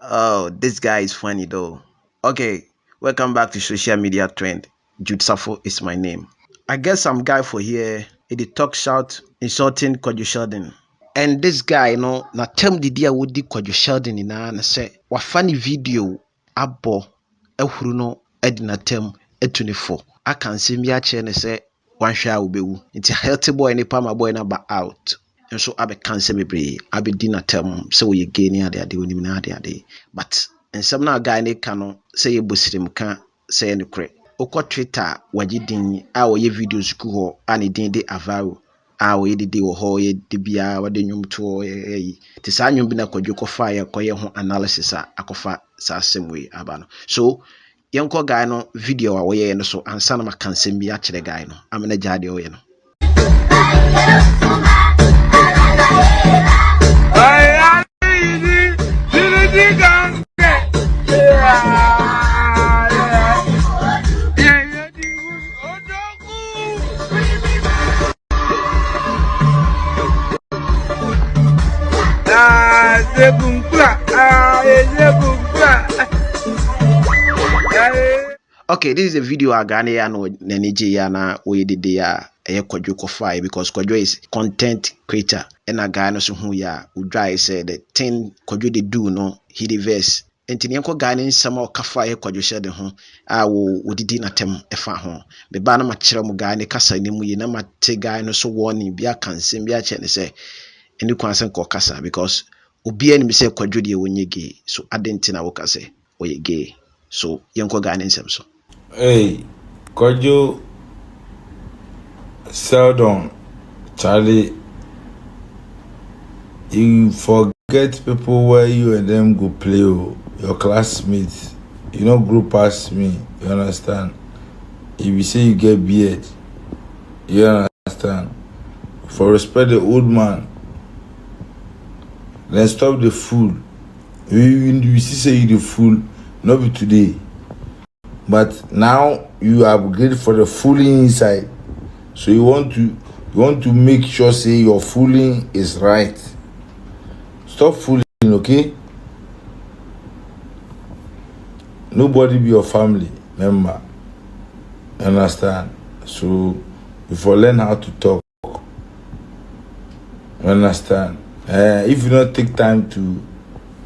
Oh, this guy is funny though. Okay, welcome back to social media trend. Jude is my name. I guess some guy for here, he talk shout insulting Kwadwo Sheldon. And this guy, na term the dia would Kwadwo Sheldon in na say wa funny video abo ehuru no edina term e24. I can see me a chair say one share will be it's a healthy boy and a palma boy number out. And so I be cancer me bre I be dinner term so we gain ya de we na de but and some now guy ne can say you busrim can say any cre okọ Twitter waji din a wo ye videos ku ho ani din de Alvaro a wo ye de wo ho ye de bia wa de nwum to yi ti sa nwum bi na Kwadwo ko fa ye koye ho analysis a akofa sa semwe aba no so yenko guy no video a wo ye no so ansa na makansem bi a kire guy no amena jade wo ye no. Okay, this is a video I got here no Nigeria na we did there Kwadwo Kofa because Kwadwo is content creator and a guy no so who ya udrai said the thing Kwadwo they do no he reverse enti ne enko guy ne nsama o kafa Kwadwo Sheldon ho a wo didi na tem efa ho be ba na ma kire mu guy ne kasa ne mu yi na ma te guy no so warning bia kansem bia che ne say eni kwansen ko kasa because obi ani mi say Kwadwo de wonye gay so adenti na wo kasa o ye gay so yenko guy ne nsem so. Hey, Kwadwo Sheldon, Charlie, you forget people where you and them go play, your classmates. You don't grow past me, you understand? If you say you get beard, you understand? For respect the old man, then stop the fool. You see say you the fool, not be today. But now you upgrade for the fooling inside. So you want to make sure say your fooling is right. Stop fooling, okay? Nobody be your family member. Understand? So if you learn how to talk, understand? If you don't take time to,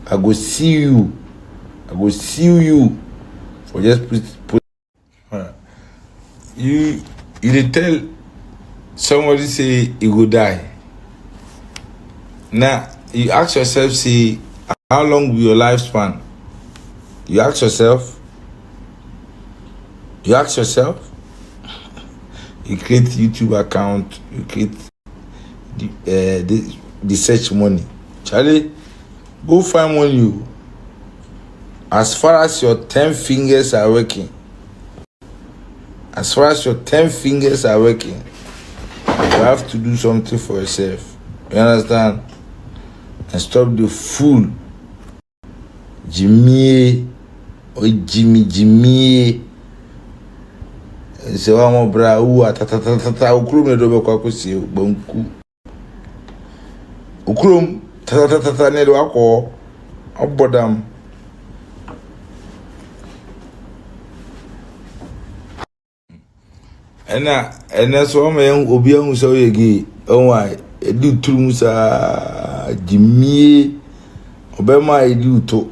I go see you for just put you tell somebody say he go die. Now you ask yourself, say how long will your lifespan? You ask yourself. You create YouTube account, you create the search money. Charlie, go find money. As far as your 10 fingers are working, you have to do something for yourself. You understand? And stop the fool. Jimmy. Se wa mo bra u atatata okrum ne do be kwa kosi banku. Okrum tatatata ne do akọ obodam. Ena so ma yan obi ahu so yegi onwa edi turum sa jimie obema edi uto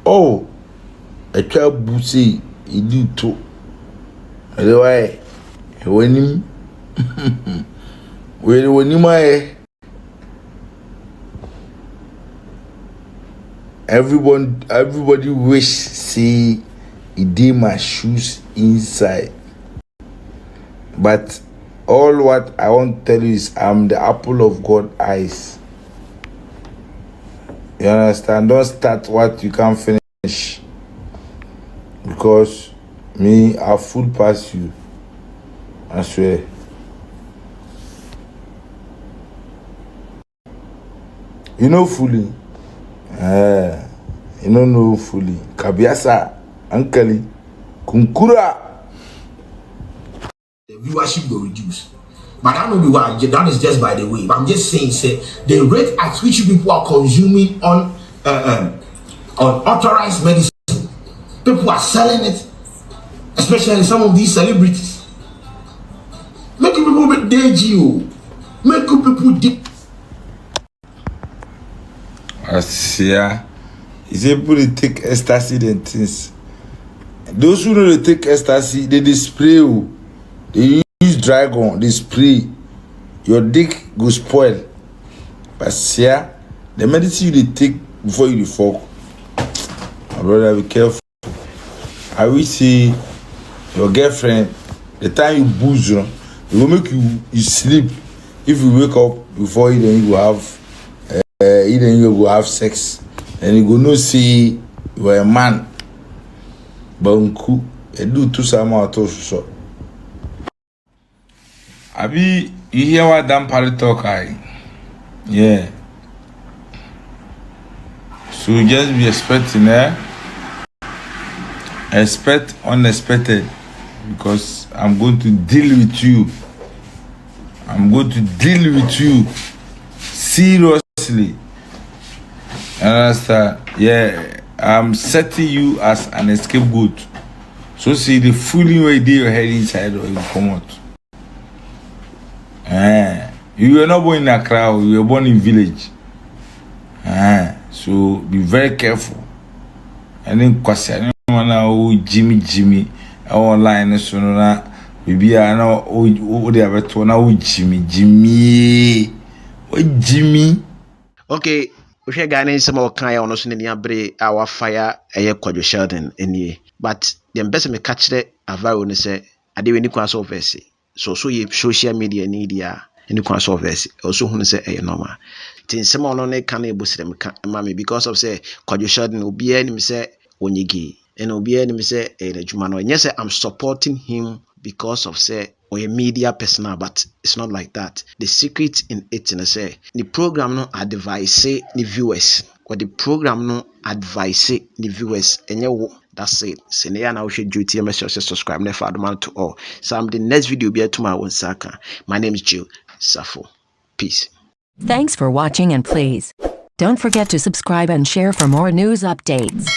oh etwa busi edi uto elewae wonim we wonim aye everybody wish see he did my shoes inside. But all what I want to tell you is I'm the apple of God's eyes. You understand? Don't start what you can't finish. Because me, I full past you. I swear. You know fully. You don't know fully. Kabiasa, Uncle, Kunkura. The viewership will reduce. But I don't know why. That is just by the way. But I'm just saying, say the rate at which people are consuming on unauthorized medicine, people are selling it, especially some of these celebrities. Make people be DGO. Make people deep. Kwasia is able to take ecstasy and things. Those who know they take ecstasy, they spray. They use dragon, they spray. Your dick go spoil. Kwasia, the medicine you take before you fuck. My brother, be careful. I will say your girlfriend, the time you booze, it will make you sleep. If you wake up before you, then you will have then you will have sex. And you go no see you are a man. But you do to some out of so. Abi, you hear what Dan Parry talk? Yeah. So just be expecting, expect unexpected, because I'm going to deal with you. I'm going to deal with you seriously. Understand? Yeah, I'm setting you as an scapegoat. So see the fooling way they your head inside or you come out. You were not born in Accra, you were born in village. So be very careful. And then Kwasia, oh Jimmy, online so na maybe I know oh they have to now Jimmy. Okay, we share guy name some of kind on us in the abre our fire Kwadwo Sheldon any. But the best me catch the Alvaro ne say I dey any kwaso verse. So ye social media need ya any kwaso verse. Also who say normal. Tin some on ne can able them mama because of say Kwadwo Sheldon obi any me say onyigi. And obi any me say adwuma no. Yes, I'm supporting him because of say or a media personnel, but it's not like that. The secret in it in say the program no advise the viewers, or the program no advise the viewers. And that's it. Senior now should do TMS subscribe never to all. So the next video be to my own saka. My name is Gyasi Obofour. Peace. Thanks for watching, and please don't forget to subscribe and share for more news updates.